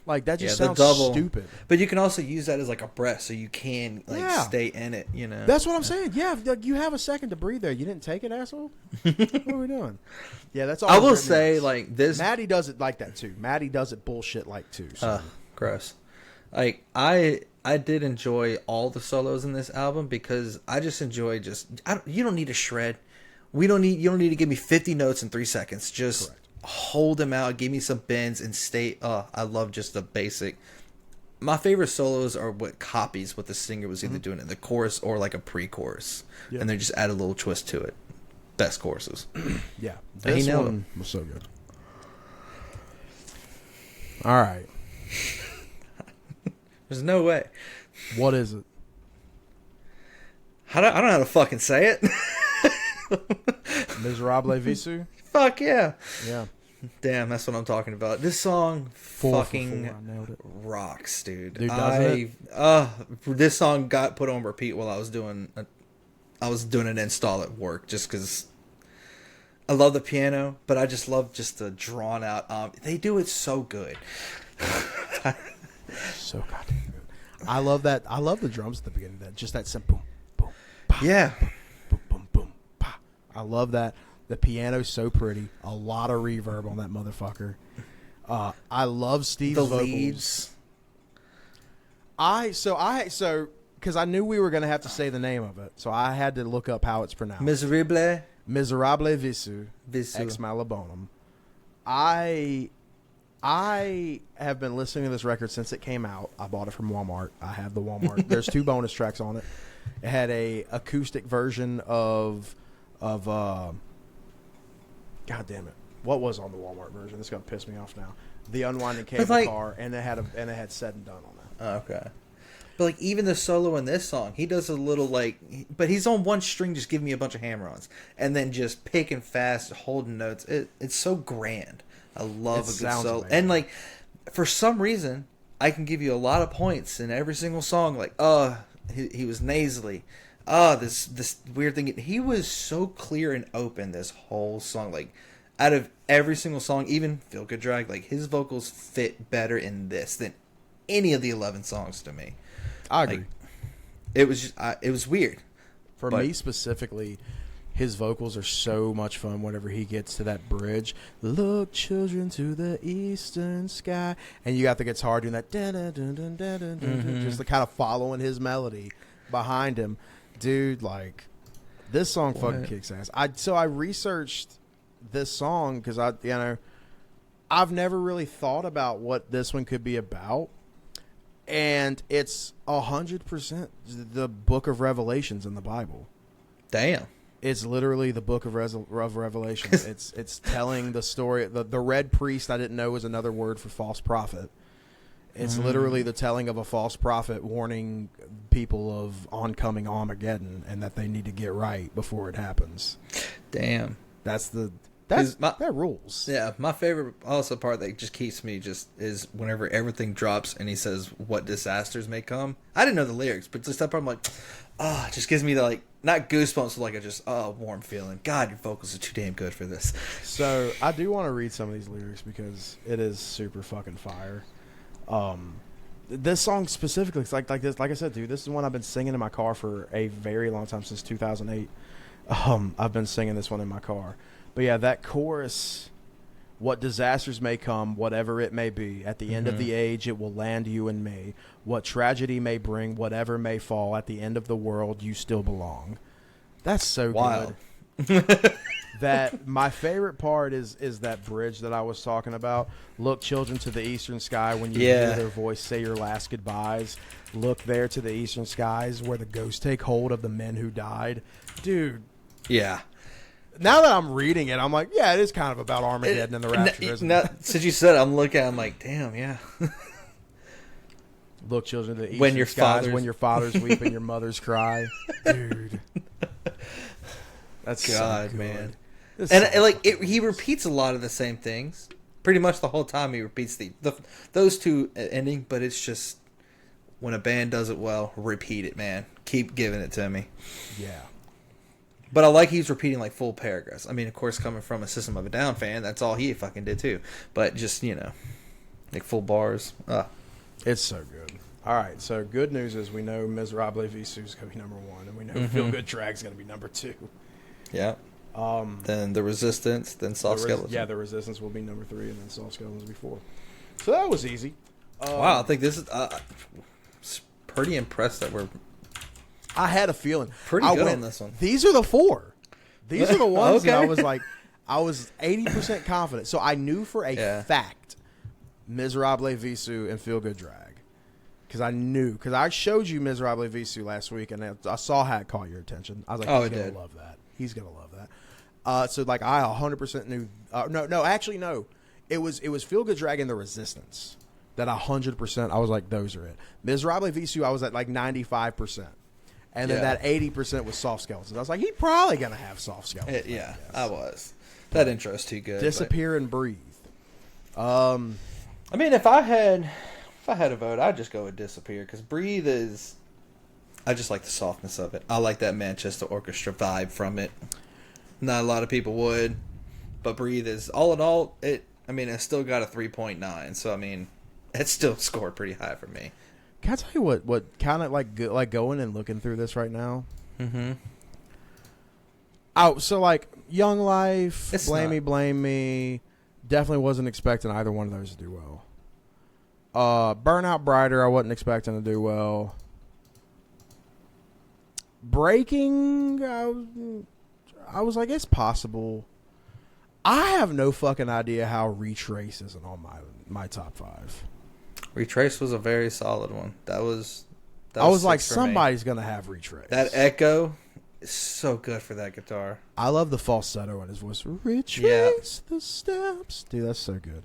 Like that just sounds stupid. But you can also use that as like a breath so you can stay in it, you know. That's what I'm saying. Yeah, you have a second to breathe there. You didn't take it, asshole? What are we doing? Yeah, that's all. I will say like this. Maddie does it like that too. Maddie does it bullshit like too. So. Gross. Like I did enjoy all the solos in this album because I just enjoy you don't need to shred. You don't need to give me 50 notes in 3 seconds. Just Correct. Hold them out, give me some bends, and stay. I love just the basic. My favorite solos are what copies what the singer was either doing in the chorus or like a pre-chorus, and they just add a little twist to it. Best choruses. Yeah, this one was so good. All right, there's no way. What is it? I don't know how to fucking say it. Miserable Visu. Fuck yeah. Yeah. Damn, that's what I'm talking about. This song fucking I nailed it. rocks, dude. Doesn't This song got put on repeat while I was doing an install at work, just because I love the piano, but I just love just the drawn out. They do it so good. So goddamn good. I love that. I love the drums at the beginning. That just that simple. Boom, pa, Yeah. boom, boom, boom, pa. I love that. The piano's so pretty. A lot of reverb on that motherfucker. I love Steve's The vocals. leads. So because I knew we were gonna have to say the name of it, so I had to look up how it's pronounced. Miserable. Miserable Visu. Visu. Ex Malabonum. I have been listening to this record since it came out. I bought it from Walmart. I have the Walmart. There's 2 bonus tracks on it. It had a acoustic version of God damn it. What was on the Walmart version? This is gonna piss me off now. The Unwinding Cable Car, and it had Said and Done on it. Oh, okay. But like even the solo in this song, he does a little but he's on one string, just giving me a bunch of hammer-ons, and then just picking fast, holding notes. It's so grand. I love a good solo, amazing. and like for some reason, I can give you a lot of points in every single song. Like, he was nasally. This weird thing. He was so clear and open this whole song. Like, out of every single song, even Feel Good Drag, like his vocals fit better in this than any of the 11 songs to me. I agree. Like, it was just, it was weird. For me specifically, his vocals are so much fun whenever he gets to that bridge. Look, children, to the eastern sky. And you got the guitar doing that. Dun, dun, dun, dun, dun, dun, dun, just the kind of following his melody behind him. Dude, like, this song fucking kicks ass. I researched this song because I've never really thought about what this one could be about. And it's 100% the book of Revelations in the Bible. Damn. It's literally the book of Revelation. It's telling the story. The red priest, I didn't know, was another word for false prophet. It's literally the telling of a false prophet warning people of oncoming Armageddon and that they need to get right before it happens. Damn. That rules. Yeah, my favorite also part that just keeps me is whenever everything drops and he says what disasters may come. I didn't know the lyrics, but just that part I'm like, it just gives me the not goosebumps, but a warm feeling. God, your vocals are too damn good for this. So I do want to read some of these lyrics because it is super fucking fire. This song specifically, it's like this. Like I said, dude, this is one I've been singing in my car for a very long time, since 2008. I've been singing this one in my car. But yeah, that chorus, what disasters may come, whatever it may be, at the end of the age, it will land you and me. What tragedy may bring, whatever may fall, at the end of the world, you still belong. That's so Wild. good. That my favorite part is that bridge that I was talking about. Look, children, to the eastern sky when you hear their voice say your last goodbyes. Look there to the eastern skies where the ghosts take hold of the men who died. Dude. Yeah. Now that I'm reading it, I'm like, yeah, it is kind of about Armageddon and the rapture, isn't it? Since you said it, I'm looking at it, I'm like, damn, yeah. Look, children, to the eastern skies when your fathers weep and your mothers cry. Dude. That's God, so good. man. And he repeats a lot of the same things. Pretty much the whole time he repeats those two ending, but it's just when a band does it well, repeat it, man. Keep giving it to me. Yeah. But I like he's repeating like full paragraphs. I mean, of course, coming from a System of a Down fan, that's all he fucking did too. But just, like full bars. It's so good. All right, so good news is we know Miserable Visu is going to be number 1, and we know Feel Good Drag is going to be number 2. Yeah. Then The Resistance, then Soft Skeleton. Yeah, The Resistance will be number 3, and then Soft Skeleton will be 4. So that was easy. Wow, I think this is pretty impressed that we're I had a feeling. Pretty good on this one. These are the 4. These are the ones Okay. that I was 80% confident. So I knew for a fact Miserable Visu and Feel Good Drag. Because I knew. Because I showed you Miserable Visu last week, and I saw how it caught your attention. I was like, he's going to love that. He's going to love that. So I 100% knew. No. It was Feel Good Drag and The Resistance that 100% I was like, those are it. Miserable Visu, I was at 95%. And then that 80% was Soft Skeletons. I was like, he probably going to have Soft Skeletons. I was. That intro's too good. Disappear and Breathe. I mean, if I had a vote, I'd just go with Disappear, because Breathe is... I just like the softness of it. I like that Manchester Orchestra vibe from it. Not a lot of people would, but Breathe is, all in all, it's still got a 3.9, so I mean, it still scored pretty high for me. Can I tell you what kind of like going and looking through this right now? Mm-hmm. Oh, so like Young Life, Blame Me. Definitely wasn't expecting either one of those to do well. Burnout Brighter, I wasn't expecting to do well. Breaking, I was like, it's possible. I have no fucking idea how Retrace isn't on my top 5. Retrace was a very solid one. That was I was like, somebody's going to have Retrace. That echo is so good for that guitar. I love the falsetto in his voice. Retrace the steps. Dude, that's so good.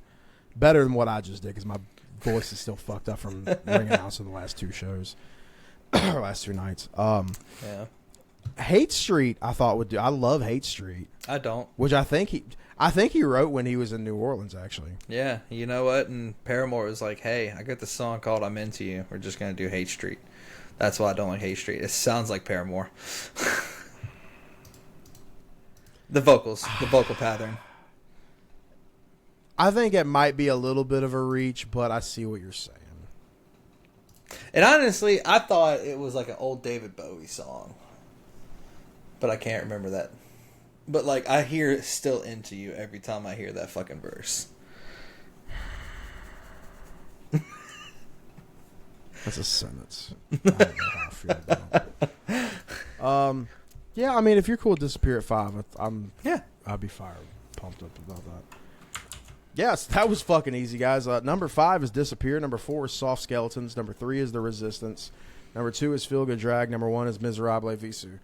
Better than what I just did, because my voice is still fucked up from ringing out in the last 2 shows. Last 2 nights. Hate Street, I thought would do. I love Hate Street. I don't. Which I think he wrote when he was in New Orleans, actually. Yeah, you know what? And Paramore was like, "Hey, I got this song called 'I'm Into You.' We're just gonna do Hate Street." That's why I don't like Hate Street. It sounds like Paramore. The vocals, the vocal pattern. I think it might be a little bit of a reach, but I see what you're saying. And honestly, I thought it was like an old David Bowie song. But I can't remember that. But like, I hear "Still Into You" every time I hear that fucking verse. That's a sentence. I don't know how I feel about it. Yeah, I mean, if you're cool with Disappear at 5, I'd be pumped up about that. Yes, that was fucking easy, guys. Number 5 is Disappear. Number 4 is Soft Skeletons. Number 3 is The Resistance. Number 2 is Feel Good Drag. Number 1 is Miserable Visu.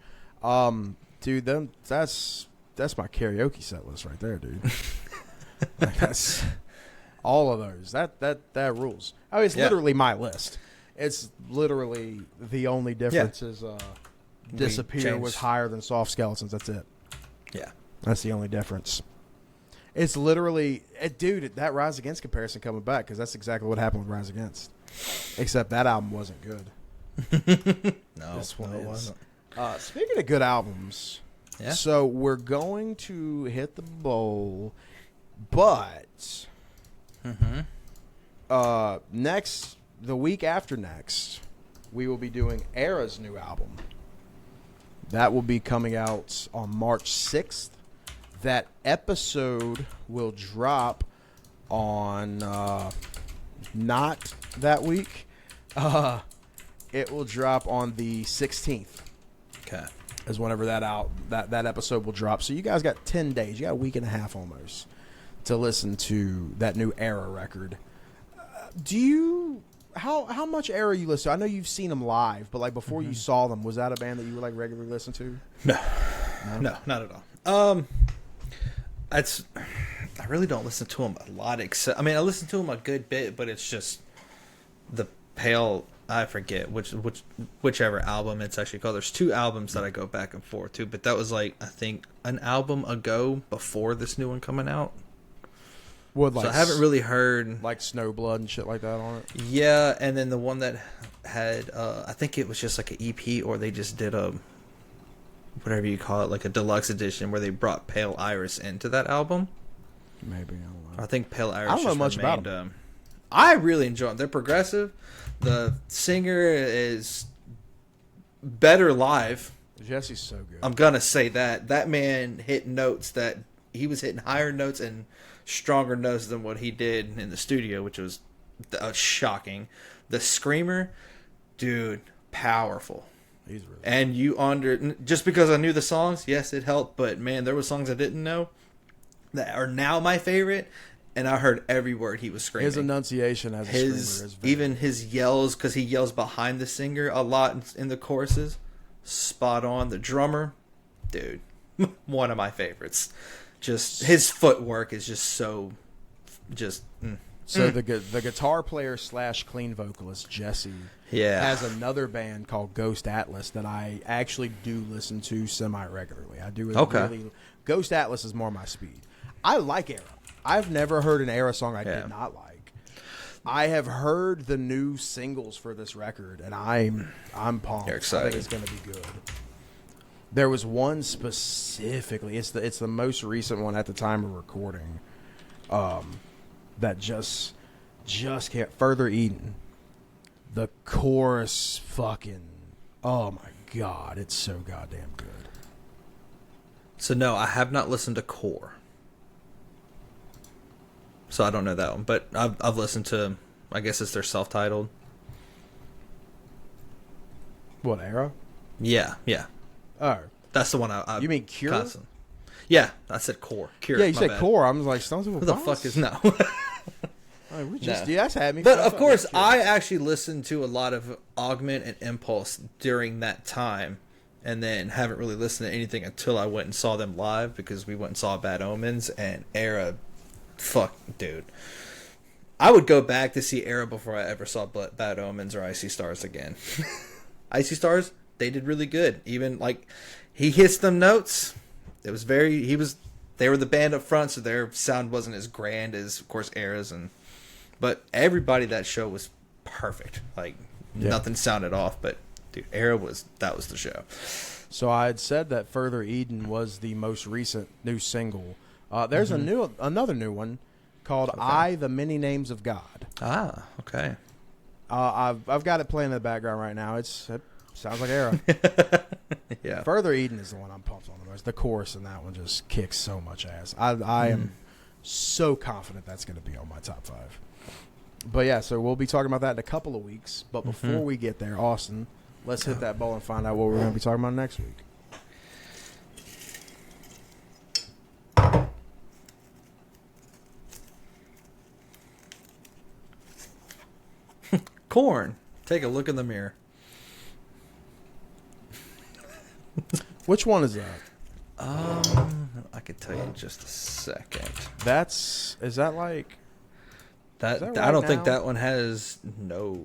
Dude, that's my karaoke set list right there, dude. Like, that's all of those. That rules. I mean, it's literally my list. It's literally the only difference is Disappear was higher than Soft Skeletons. That's it. Yeah, that's the only difference. It's literally, dude, that Rise Against comparison coming back, because that's exactly what happened with Rise Against. Except that album wasn't good. No, this one it wasn't. Speaking of good albums, so we're going to hit the bowl, but the week after next, we will be doing Era's new album. That will be coming out on March 6th. That episode will drop on not that week. It will drop on the 16th. Okay. Is whenever that episode will drop. So you guys got 10 days. You got a week and a half almost to listen to that new Era record. How much Era you listen to? I know you've seen them live, but like before you saw them, was that a band that you would like regularly listen to? No, not at all. I really don't listen to them a lot. Except, I mean, I listen to them a good bit, but it's just the Pale. I forget whichever album it's actually called. There's 2 albums that I go back and forth to, but that was like, I think, an album ago before this new one coming out. So I haven't really heard like Snowblood and shit like that on it. Yeah, and then the one that had I think it was just like an EP, or they just did a whatever you call it, like a deluxe edition where they brought Pale Iris into that album. Maybe, I don't know. I think Pale Iris. I don't know much about them. I really enjoy them. They're progressive. The singer is better live. Jesse's so good. I'm gonna say that man hit notes that he was hitting higher notes and stronger notes than what he did in the studio, which was shocking. The screamer, dude, powerful. He's really and just because I knew the songs, yes, it helped. But man, there were songs I didn't know that are now my favorite, and I heard every word he was screaming. His enunciation as a screamer is very... even his yells, because he yells behind the singer a lot in the choruses, spot on. The drummer, dude, one of my favorites. Just his footwork is just so, So the guitar player / clean vocalist Jesse has another band called Ghost Atlas that I actually do listen to semi-regularly. I do really. Ghost Atlas is more my speed. I like Era. I've never heard an Era song I did not like. I have heard the new singles for this record, and I'm pumped. You're excited. I think it's going to be good. There was one specifically. It's the most recent one at the time of recording. That just can't. Further Eden. The chorus fucking. Oh my god, it's so goddamn good. So no, I have not listened to Core. So I don't know that one, but I've listened to. I guess it's their self-titled. What, Era? Yeah. Oh, that's the one I you mean Cure? Constant. Yeah, I said Core. Cure. Yeah, you said Core. I was like, Stones Who the fuck is no? We just that's had me. But of course, I actually listened to a lot of Augment and Impulse during that time, and then haven't really listened to anything until I went and saw them live because we went and saw Bad Omens and Era. Fuck, dude. I would go back to see Era before I ever saw Bad Omens or Icy Stars again. Icy Stars, they did really good. Even like he hits them notes. It was they were the band up front, so their sound wasn't as grand as, of course, Era's, but everybody that show was perfect. Like nothing sounded off, but dude, that was the show. So I had said that Further Eden was the most recent new single. There's another new one called I, the Many Names of God. Ah, okay. I've got it playing in the background right now. It sounds like Era. Yeah. Further Eden is the one I'm pumped on the most. The chorus in that one just kicks so much ass. I am so confident that's going to be on my top 5. But yeah, so we'll be talking about that in a couple of weeks. But before we get there, Austin, let's hit that ball and find out what we're going to be talking about next week. Korn. Take a look in the mirror. Which one is that? I could tell you in just a second. Is that like that? Is that I right don't think now? that one has no.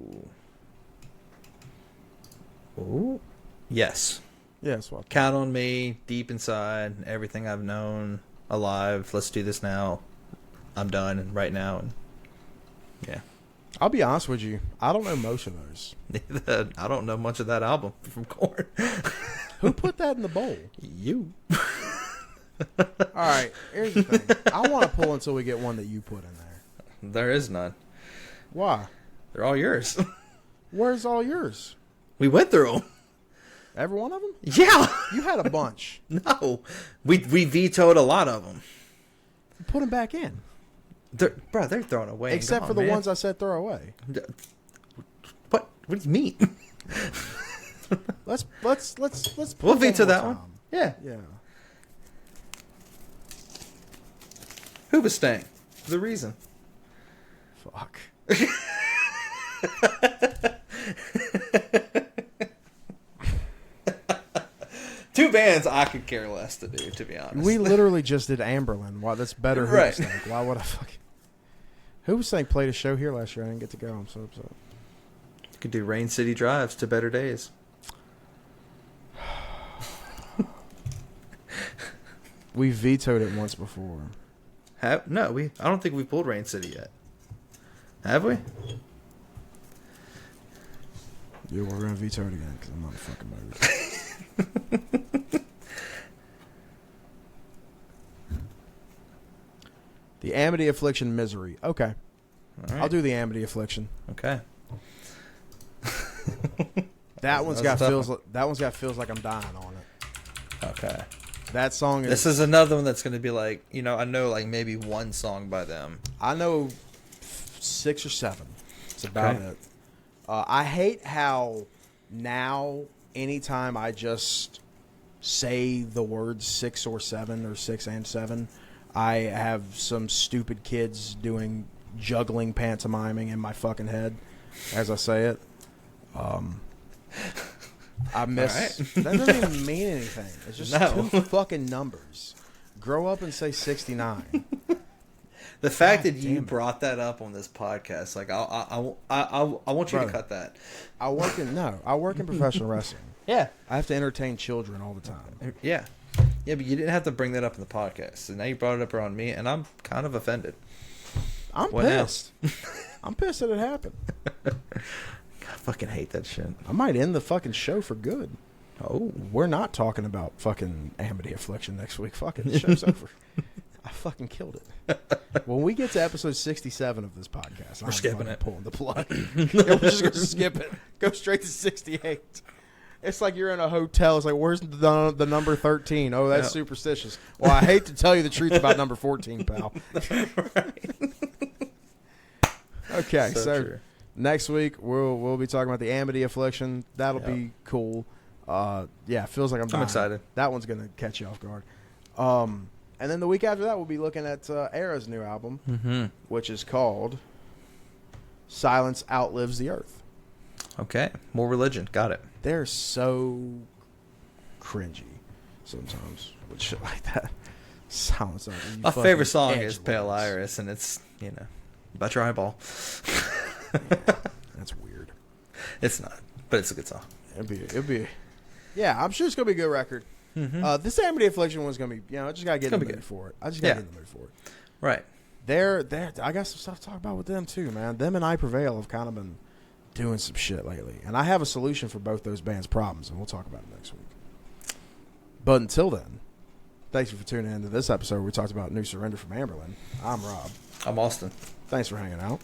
Oh, yes. Yes. Well, Count on Me, Deep Inside, Everything I've Known, Alive, Let's Do This Now, I'm Done, and Right Now, and yeah. I'll be honest with you. I don't know most of those. I don't know much of that album from Korn. Who put that in the bowl? You. All right. Here's the thing. I want to pull until we get one that you put in there. There is none. Why? They're all yours. Where's all yours? We went through them. Every one of them? Yeah. You had a bunch. No. We vetoed a lot of them. Put them back in. They're thrown away. Except for the ones I said throw away. What do you mean? Let's We'll veto that time. one. Yeah. Yeah. Hoobastank. The reason. Fuck. Two bands I could care less to do, to be honest. We literally just did Anberlin. Wow, that's better. Right. Hoobastank. Why would I fucking... Hoobastank played a show here last year. I didn't get to go. I'm so upset. You could do Rain City Drives to Better Days. We vetoed it once before. No, I don't think we pulled Rain City yet. Have we? Yeah, we're gonna veto it again because I'm not a fucking motor. The Amity Affliction Misery. Okay. All right. I'll do the Amity Affliction. Okay. That one's got feels like I'm dying on it. Okay. That song is... This is another one that's going to be like, I know like maybe one song by them. I know 6 or 7. It's about Okay. it. I hate how now anytime I just say the words 6 or 7 or 6 and 7, I have some stupid kids doing juggling pantomiming in my fucking head as I say it. I miss... Right. That doesn't even mean anything. It's just No. 2 fucking numbers. Grow up and say 69. The fact God that you damn it. brought that up on this podcast, like I want you to Brother. cut that. I work in professional wrestling. Yeah. I have to entertain children all the time. Yeah. Yeah, but you didn't have to bring that up in the podcast. So now you brought it up around me, and I'm kind of offended. I'm What now? pissed. I'm pissed that it happened. I fucking hate that shit. I might end the fucking show for good. Oh. We're not talking about fucking Amity Affliction next week. Fuck it. The show's over. I fucking killed it. When we get to episode 67 of this podcast, I'm skipping fucking it. pulling the plug. Yeah, we're just going to skip it. Go straight to 68. It's like you're in a hotel. It's like, where's the number 13? Oh, that's superstitious. Well, I hate to tell you the truth about number 14, pal. Okay, so true. next week we'll be talking about the Amity Affliction. That'll be cool. Yeah, it feels like I'm dying. excited. That one's going to catch you off guard. And then the week after that, we'll be looking at Era's new album, which is called Silence Outlives the Earth. Okay. More religion. Got it. They're so cringy sometimes with shit like that. Silence Outlives. My favorite song is Pale Iris, and it's, about your eyeball. That's weird. It's not, but it's a good song. It'll be. Yeah, I'm sure it's gonna be a good record. This Amity Affliction one's gonna be. I just gotta get in the mood for it. I just gotta get in the mood for it. Right. They're. I got some stuff to talk about with them too, man. Them and I Prevail have kind of been doing some shit lately, and I have a solution for both those bands' problems, and we'll talk about it next week. But until then, thanks for tuning in to this episode where we talked about New Surrender from Anberlin. I'm Rob. I'm Austin. Thanks for hanging out.